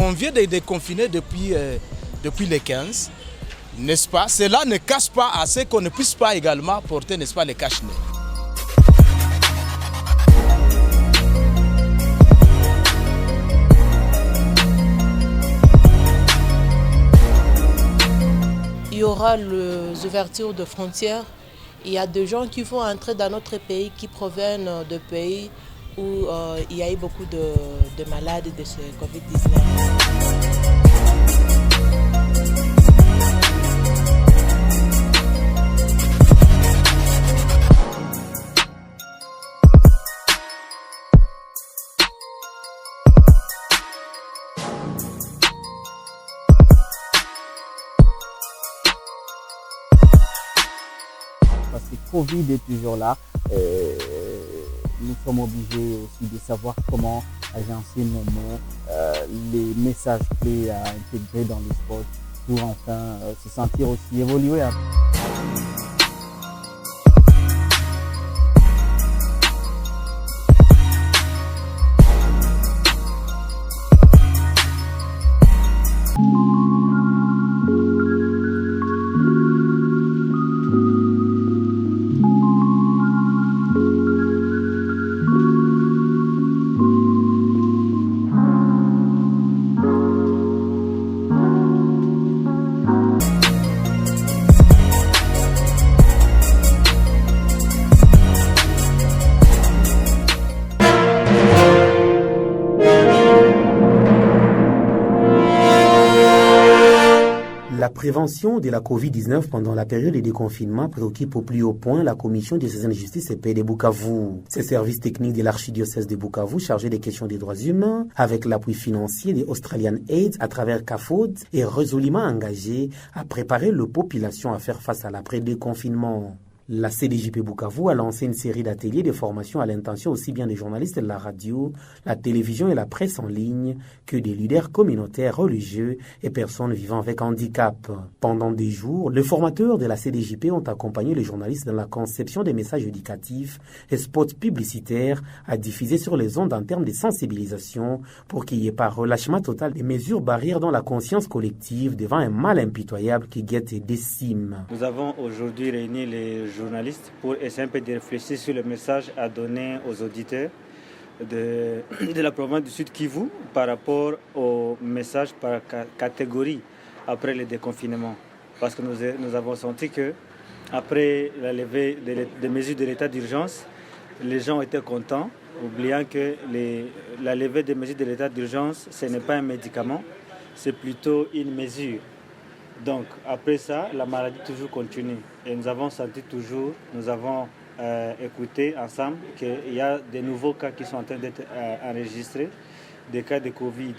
On vient de déconfiner depuis les 15, n'est-ce pas? Cela ne cache pas à ce qu'on ne puisse pas également porter, n'est-ce pas, les cache-nez. Il y aura les ouvertures de frontières. Il y a des gens qui vont entrer dans notre pays qui proviennent de pays où il y a eu beaucoup de malades de ce Covid-19. Parce que Covid est toujours là. Nous sommes obligés aussi de savoir comment agencer nos mots, les messages clés à intégrer dans les spots pour enfin se sentir aussi évoluer. La prévention de la Covid-19 pendant la période de déconfinement préoccupe au plus haut point la Commission de saisine justice et paix de Bukavu. Ces services techniques de l'archidiocèse de Bukavu chargés des questions des droits humains, avec l'appui financier des Australian Aid à travers CAFOD, est résolument engagé à préparer la population à faire face à l'après-déconfinement. La CDJP Bukavu a lancé une série d'ateliers de formation à l'intention aussi bien des journalistes de la radio, la télévision et la presse en ligne que des leaders communautaires, religieux et personnes vivant avec handicap. Pendant des jours, les formateurs de la CDJP ont accompagné les journalistes dans la conception des messages éducatifs et spots publicitaires à diffuser sur les ondes en termes de sensibilisation pour qu'il n'y ait pas relâchement total des mesures barrières dans la conscience collective devant un mal impitoyable qui guette et décime. Nous avons aujourd'hui réuni les journalistes pour essayer un peu de réfléchir sur le message à donner aux auditeurs de la province du Sud Kivu par rapport au message par catégorie après le déconfinement. Parce que nous avons senti que après la levée des mesures de l'état d'urgence, les gens étaient contents, oubliant que la levée des mesures de l'état d'urgence, ce n'est pas un médicament, c'est plutôt une mesure. Donc, après ça, la maladie toujours continue. Et nous avons senti toujours, nous avons écouté ensemble qu'il y a des nouveaux cas qui sont en train d'être enregistrés, des cas de Covid.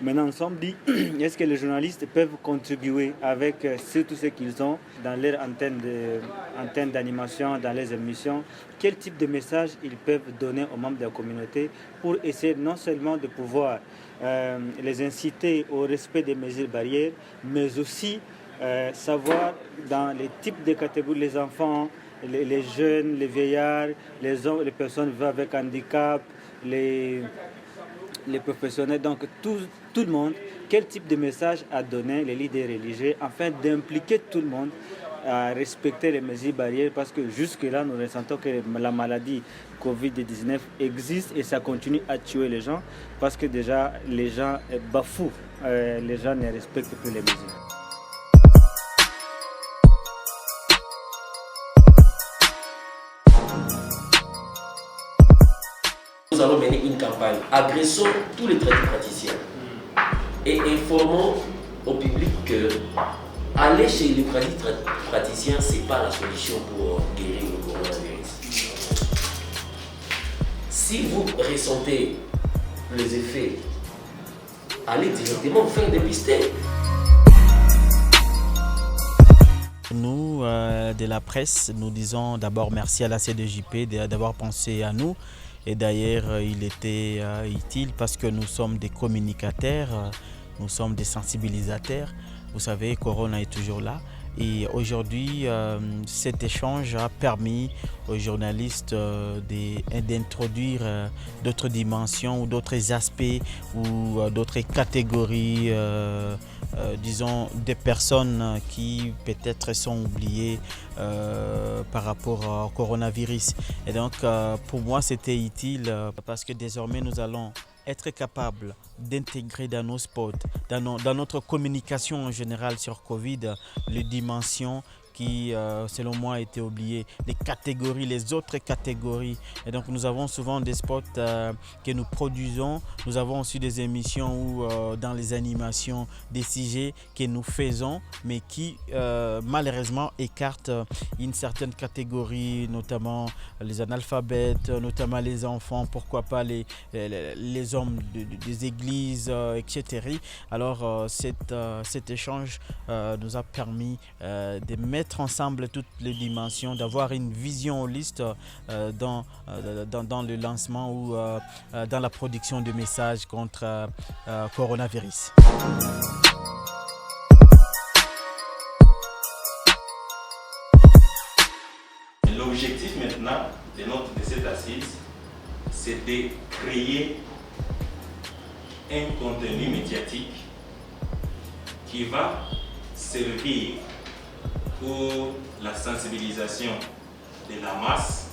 Maintenant, nous sommes dit, est-ce que les journalistes peuvent contribuer avec tout ce qu'ils ont dans leur antenne d'animation, dans les émissions, quel type de message ils peuvent donner aux membres de la communauté pour essayer non seulement de pouvoir les inciter au respect des mesures barrières, mais aussi savoir dans les types de catégories, les enfants, les jeunes, les vieillards, les hommes, les personnes vivant avec handicap, les professionnels, donc tout le monde, quel type de message à donner les leaders religieux afin d'impliquer tout le monde à respecter les mesures barrières, parce que jusque-là, nous ressentons que la maladie Covid-19 existe et ça continue à tuer les gens parce que déjà les gens bafouent, les gens ne respectent plus les mesures. Nous allons mener une campagne. Agressons tous les praticiens et informons au public que aller chez les praticiens, ce n'est pas la solution pour guérir le coronavirus. Si vous ressentez les effets, allez directement faire dépister. Nous, de la presse, nous disons d'abord merci à la CDJP d'avoir pensé à nous. Et d'ailleurs, il était utile parce que nous sommes des communicateurs, nous sommes des sensibilisateurs. Vous savez, Corona est toujours là. Et aujourd'hui, cet échange a permis aux journalistes d'introduire d'autres dimensions ou d'autres aspects ou d'autres catégories, disons, des personnes qui peut-être sont oubliées par rapport au coronavirus. Et donc, pour moi, c'était utile parce que désormais, nous allons être capable d'intégrer dans nos spots, dans notre communication en général sur Covid, les dimensions qui, selon moi, étaient oubliées, les catégories, les autres catégories. Et donc, nous avons souvent des spots que nous produisons. Nous avons aussi des émissions où, dans les animations, des sujets que nous faisons, mais qui, malheureusement, écartent une certaine catégorie, notamment les analphabètes, notamment les enfants, pourquoi pas les hommes des églises, etc. Alors, cet échange nous a permis de mettre ensemble toutes les dimensions, d'avoir une vision holiste dans le lancement ou dans la production de messages contre coronavirus. L'objectif maintenant de cette assise, c'est de créer un contenu médiatique qui va servir pour la sensibilisation de la masse.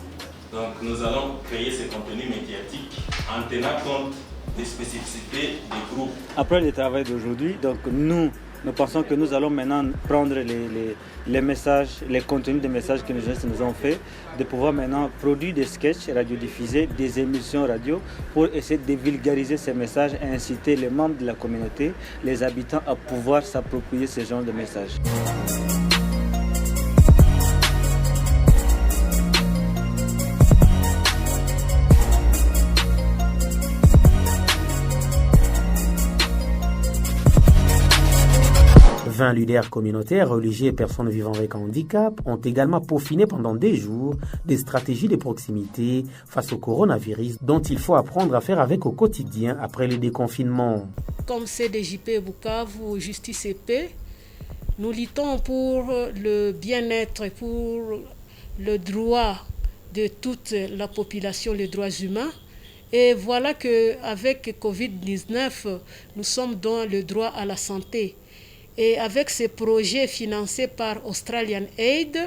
Donc nous allons créer ce contenu médiatique en tenant compte des spécificités des groupes. Après le travail d'aujourd'hui, donc nous pensons que nous allons maintenant prendre les messages, les contenus des messages que les journalistes nous ont fait, de pouvoir maintenant produire des sketchs radiodiffusés, des émissions radio pour essayer de vulgariser ces messages et inciter les membres de la communauté, les habitants à pouvoir s'approprier ce genre de messages. Leaders communautaires, religieux et personnes vivant avec un handicap ont également peaufiné pendant des jours des stratégies de proximité face au coronavirus dont il faut apprendre à faire avec au quotidien après le déconfinement. Comme CDJP Bukavu, Justice et Paix, nous luttons pour le bien-être, pour le droit de toute la population, les droits humains. Et voilà qu'avec Covid-19, nous sommes dans le droit à la santé. Et avec ces projets financés par Australian Aid,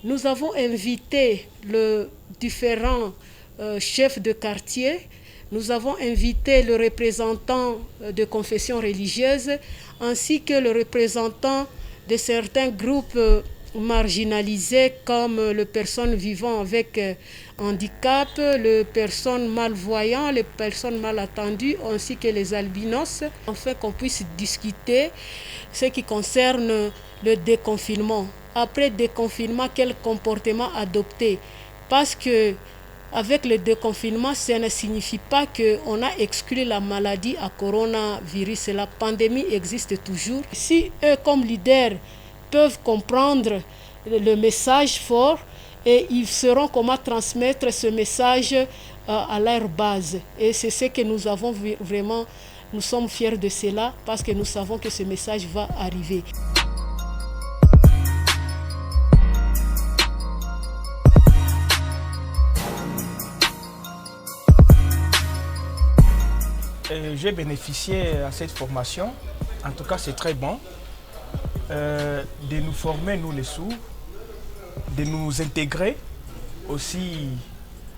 nous avons invité les différents chefs de quartier, nous avons invité le représentant de confessions religieuses ainsi que le représentant de certains groupes marginalisés comme les personnes vivant avec handicap, les personnes malvoyantes, les personnes malentendues ainsi que les albinos, afin qu'on puisse discuter ce qui concerne le déconfinement. Après déconfinement, quel comportement adopter? Parce que avec le déconfinement, ça ne signifie pas qu'on a exclu la maladie à coronavirus. La pandémie existe toujours. Si eux, comme leaders, peuvent comprendre le message fort et ils sauront comment transmettre ce message à leur base. Et c'est ce que nous avons vraiment, nous sommes fiers de cela parce que nous savons que ce message va arriver. J'ai bénéficié à cette formation, en tout cas c'est très bon, de nous former, nous les sourds, de nous intégrer aussi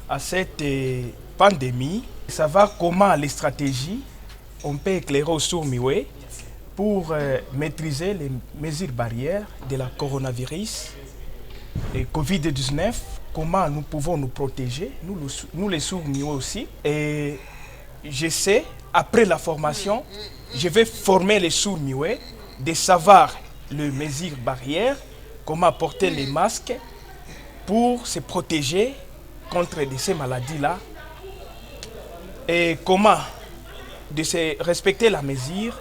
à cette pandémie, savoir comment les stratégies on peut éclairer aux sourds muets pour maîtriser les mesures barrières de la coronavirus et Covid-19, comment nous pouvons nous protéger, nous les sourds muets aussi. Et je sais, après la formation, je vais former les sourds muets de savoir les mesures barrières, comment porter les masques pour se protéger contre ces maladies-là et comment de se respecter la mesure,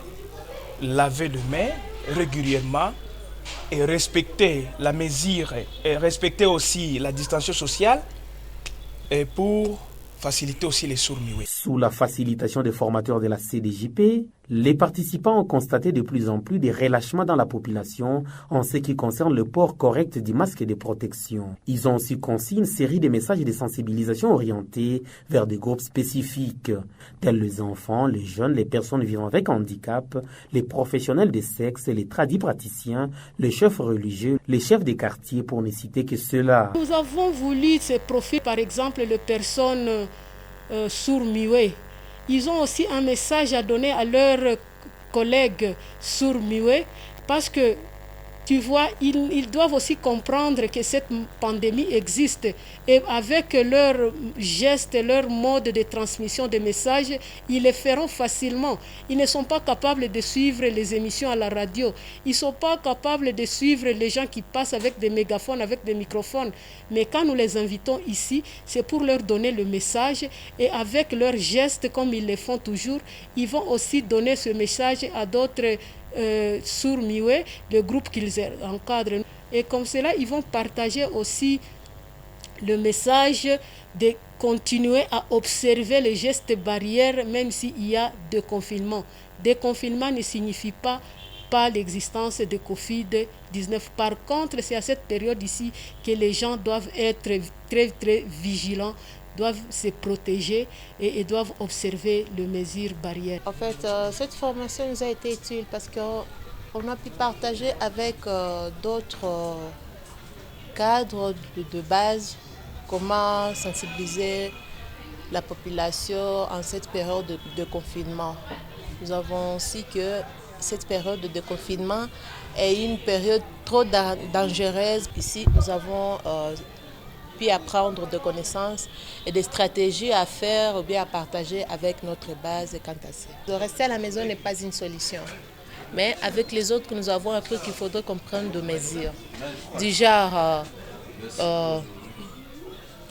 laver les mains régulièrement et respecter la mesure et respecter aussi la distanciation sociale et pour faciliter aussi les sourds muets. Sous la facilitation des formateurs de la CDJP, Les participants ont constaté de plus en plus des relâchements dans la population en ce qui concerne le port correct du masque de protection. Ils ont aussi conçu une série de messages de sensibilisation orientés vers des groupes spécifiques, tels les enfants, les jeunes, les personnes vivant avec handicap, les professionnels des sexes, les tradis praticiens, les chefs religieux, les chefs des quartiers, pour ne citer que ceux-là. Nous avons voulu ces profils, par exemple, les personnes sourds-muets. Ils ont aussi un message à donner à leurs collègues sourds-muets parce que, tu vois, ils doivent aussi comprendre que cette pandémie existe et avec leurs gestes, leur mode de transmission des messages, ils les feront facilement. Ils ne sont pas capables de suivre les émissions à la radio. Ils ne sont pas capables de suivre les gens qui passent avec des mégaphones, avec des microphones. Mais quand nous les invitons ici, c'est pour leur donner le message et avec leurs gestes, comme ils le font toujours, ils vont aussi donner ce message à d'autres sourds-muets, le groupe qu'ils encadrent. Et comme cela, ils vont partager aussi le message de continuer à observer les gestes barrières, même s'il y a déconfinement. Déconfinement ne signifie pas l'existence de Covid-19. Par contre, c'est à cette période ici que les gens doivent être très, très vigilants, doivent se protéger et doivent observer les mesures barrières. En fait, cette formation nous a été utile parce qu'on a pu partager avec d'autres cadres de base comment sensibiliser la population en cette période de confinement. Nous avons aussi que cette période de confinement est une période trop dangereuse. Ici, nous avons puis apprendre de connaissances et des stratégies à faire ou bien à partager avec notre base quant à ça. De rester à la maison n'est pas une solution. Mais avec les autres que nous avons appris qu'il faudrait qu'on prenne des mesures. Du genre,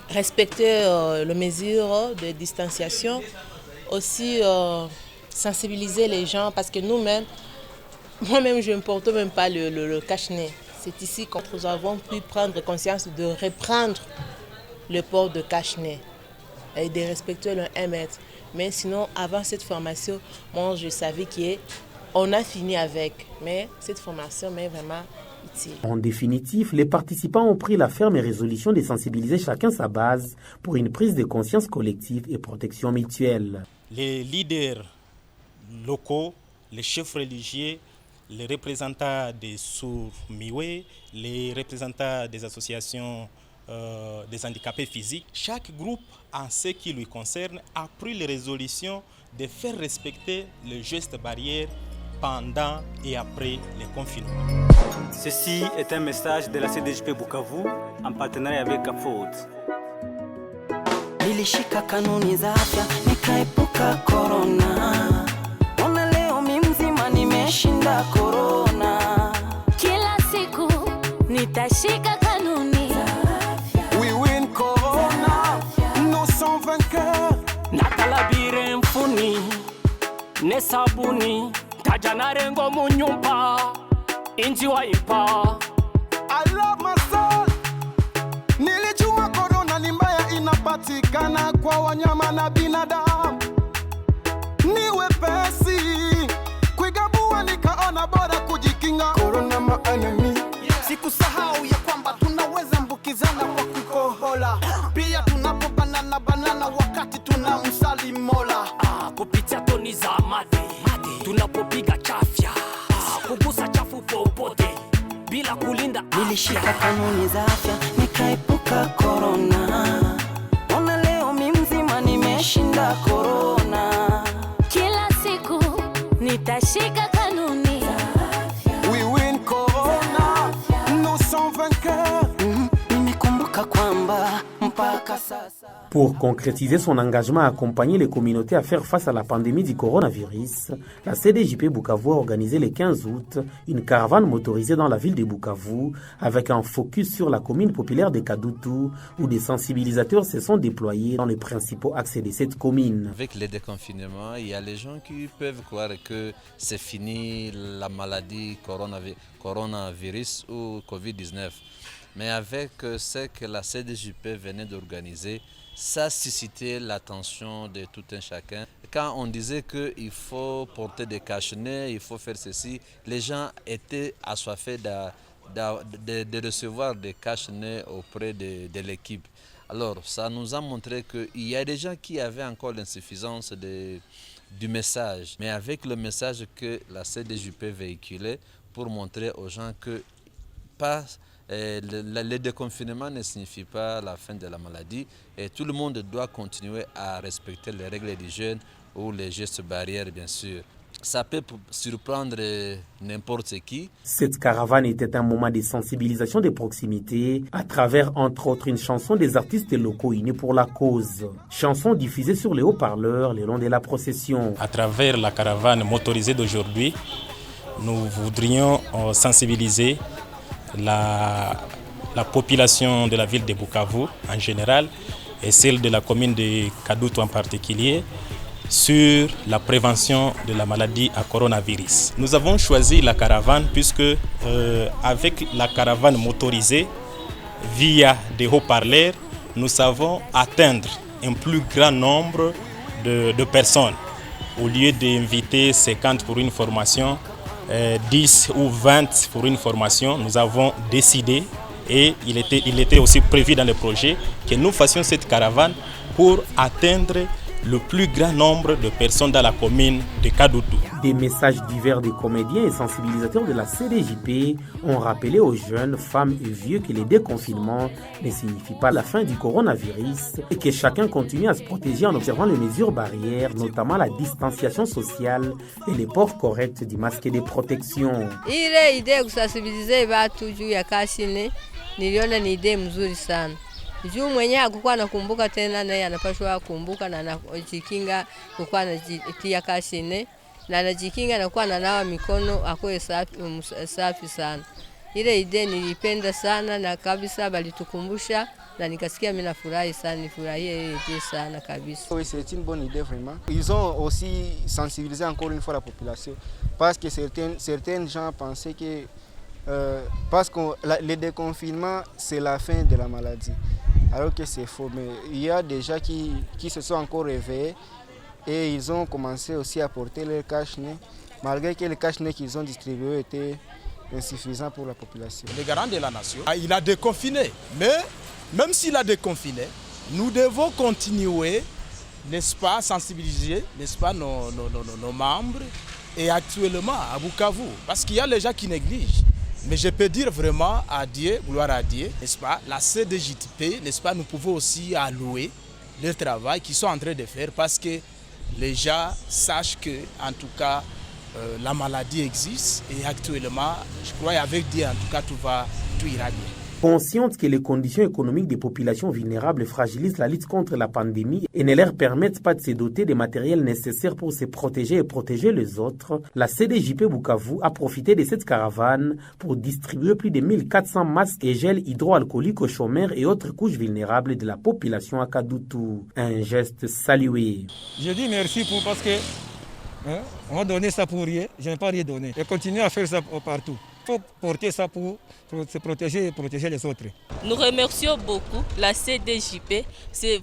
respecter les mesures de distanciation. Aussi, sensibiliser les gens parce que nous-mêmes, moi-même je ne porte même pas le cache-nez. C'est ici que nous avons pu prendre conscience de reprendre le port de cache-nez et de respecter le 1 mètre. Mais sinon, avant cette formation, moi je savais qu'on a fini avec. Mais cette formation m'est vraiment utile. En définitive, les participants ont pris la ferme résolution de sensibiliser chacun sa base pour une prise de conscience collective et protection mutuelle. Les leaders locaux, les chefs religieux, les représentants des sourds-muets, les représentants des associations des handicapés physiques. Chaque groupe, en ce qui lui concerne, a pris les résolutions de faire respecter les gestes barrières pendant et après le confinement. Ceci est un message de la CDJP Bukavu en partenariat avec AFOD. Nilishika kanuni za afya nikaepuka corona. Ona leo mimi mzima nimeshinda corona. Kila siku nitashika kanuni za afya. We win corona. Nous sommes vainqueurs. Natalabire mfuni ne sabuni tajanare ngo munyumba inji waipa. I love myself. Nilijua corona ni mbaya, inapatikana kwa wanyama na binadamu. Ni wepesi kuigabua, nikaona bora kujikinga. Corona my enemy. Sikusahau ya kwamba tunaweza mbukizana kwa kukohola. Pia tunapobanana wakati tunamsali Mola. Kupitia toni za mate tunapopiga chafya, kugusa chafu popote bila kulinda afya. Nilishika kanuni za afya nikaepuka corona. Ona leo mimi mzima nimeshinda corona. Kila siku nitashika kanuni za afya. We win corona. Nous sommes vainqueurs. Nimekumbuka kwamba mpaka sasa. Pour concrétiser son engagement à accompagner les communautés à faire face à la pandémie du coronavirus, la CDJP Bukavu a organisé le 15 août une caravane motorisée dans la ville de Bukavu avec un focus sur la commune populaire de Kadutu où des sensibilisateurs se sont déployés dans les principaux axes de cette commune. Avec le déconfinement, il y a les gens qui peuvent croire que c'est fini la maladie coronavirus ou Covid-19. Mais avec ce que la CDJP venait d'organiser, ça suscitait l'attention de tout un chacun. Quand on disait qu'il faut porter des cache-nez, il faut faire ceci, les gens étaient assoiffés de recevoir des cache-nez auprès de l'équipe. Alors, ça nous a montré qu'il y a des gens qui avaient encore l'insuffisance du message, mais avec le message que la CDJP véhiculait pour montrer aux gens que le déconfinement ne signifie pas la fin de la maladie et tout le monde doit continuer à respecter les règles d'hygiène ou les gestes barrières, bien sûr. Ça peut surprendre n'importe qui. Cette caravane était un moment de sensibilisation de proximité à travers, entre autres, une chanson des artistes locaux unis pour la cause. Chanson diffusée sur les haut-parleurs le long de la procession. À travers la caravane motorisée d'aujourd'hui, nous voudrions sensibiliser la population de la ville de Bukavu en général et celle de la commune de Kadutu en particulier sur la prévention de la maladie à coronavirus. Nous avons choisi la caravane puisque avec la caravane motorisée via des haut-parleurs, nous savons atteindre un plus grand nombre de personnes. Au lieu d'inviter 50 pour une formation, 10 ou 20 pour une formation, nous avons décidé et il était aussi prévu dans le projet que nous fassions cette caravane pour atteindre le plus grand nombre de personnes dans la commune de Kadutu. Des messages divers des comédiens et sensibilisateurs de la CDJP ont rappelé aux jeunes, femmes et vieux que les déconfinements ne signifient pas la fin du coronavirus et que chacun continue à se protéger en observant les mesures barrières, notamment la distanciation sociale et le port correct du masque de protection. Ile idée kusensibiliser watu juu ya kashine niliona ni idea mzuri sana. Juu mwenyewe hakukuwa anakumbuka tena, naye anapaswa kumbuka na anajikinga kukuwa anajitia kashine na anajikinga na kuwa ananawa mikono akwe safi sana. Ile idea nilipenda sana na kabisa balitukumbusha na nikasikia mimi nafurahi sana, nifurahie ile idea sana kabisa. Oui, c'est une bonne idée vraiment. Ils ont aussi sensibilisé encore une fois la population parce que certains gens pensaient que parce que le déconfinement c'est la fin de la maladie. Alors que c'est faux, mais il y a des gens qui se sont encore réveillés et ils ont commencé aussi à porter leur cache-nez, malgré que les cache-nez qu'ils ont distribués étaient insuffisants pour la population. Le garant de la nation, il a déconfiné, mais même s'il a déconfiné, nous devons continuer, n'est-ce pas, sensibiliser, n'est-ce pas, nos membres et actuellement à Bukavu, parce qu'il y a les gens qui négligent. Mais je peux dire vraiment à Dieu, gloire à Dieu, n'est-ce pas, la CDJP, n'est-ce pas, nous pouvons aussi allouer le travail qu'ils sont en train de faire parce que les gens sachent que, en tout cas, la maladie existe et actuellement, je crois avec Dieu, en tout cas, tout ira bien. Consciente que les conditions économiques des populations vulnérables fragilisent la lutte contre la pandémie et ne leur permettent pas de se doter des matériels nécessaires pour se protéger et protéger les autres, la CDJP Bukavu a profité de cette caravane pour distribuer plus de 1400 masques et gels hydroalcooliques aux chômeurs et autres couches vulnérables de la population à Kadutu. Un geste salué. Je dis merci parce que on va donner ça pour rien, je n'ai pas rien donné. Et continuer à faire ça partout. Il faut porter ça pour se protéger et protéger les autres. Nous remercions beaucoup la CDJP. C'est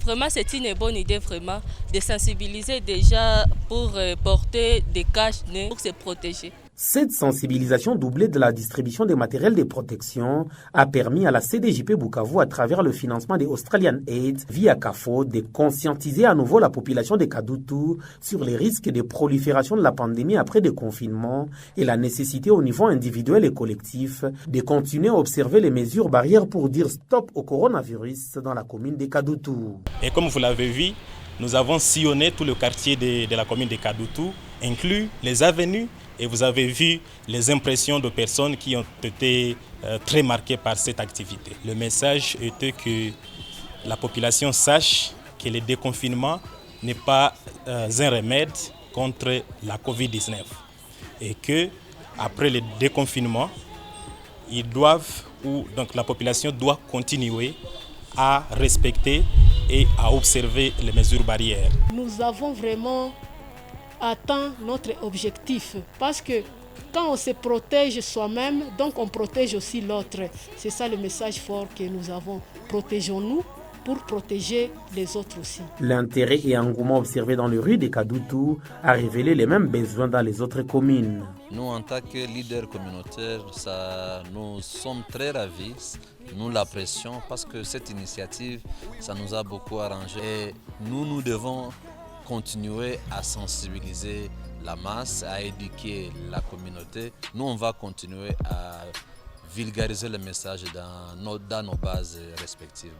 une bonne idée vraiment de sensibiliser déjà pour porter des cache-nez pour se protéger. Cette sensibilisation doublée de la distribution des matériels de protection a permis à la CDJP Bukavu, à travers le financement des Australian Aid via CAFO, de conscientiser à nouveau la population de Kadutu sur les risques de prolifération de la pandémie après le confinement et la nécessité au niveau individuel et collectif de continuer à observer les mesures barrières pour dire stop au coronavirus dans la commune de Kadutu. Et comme vous l'avez vu, nous avons sillonné tout le quartier de la commune de Kadutu, inclus les avenues. Et vous avez vu les impressions de personnes qui ont été très marquées par cette activité. Le message était que la population sache que le déconfinement n'est pas un remède contre la Covid-19 et que après le déconfinement, donc la population doit continuer à respecter et à observer les mesures barrières. Nous avons vraiment atteint notre objectif parce que Quand on se protège soi-même, donc on protège aussi l'autre. C'est ça le message fort que nous avons. Protégeons-nous pour protéger les autres aussi. L'intérêt et engouement observé dans le rue de Kadoutou a révélé les mêmes besoins dans les autres communes. Nous, en tant que leaders communautaires, nous sommes très ravis, nous l'apprécions parce que cette initiative, ça nous a beaucoup arrangé. Et nous devons continuer à sensibiliser la masse, à éduquer la communauté. Nous, on va continuer à vulgariser le message dans nos bases respectives.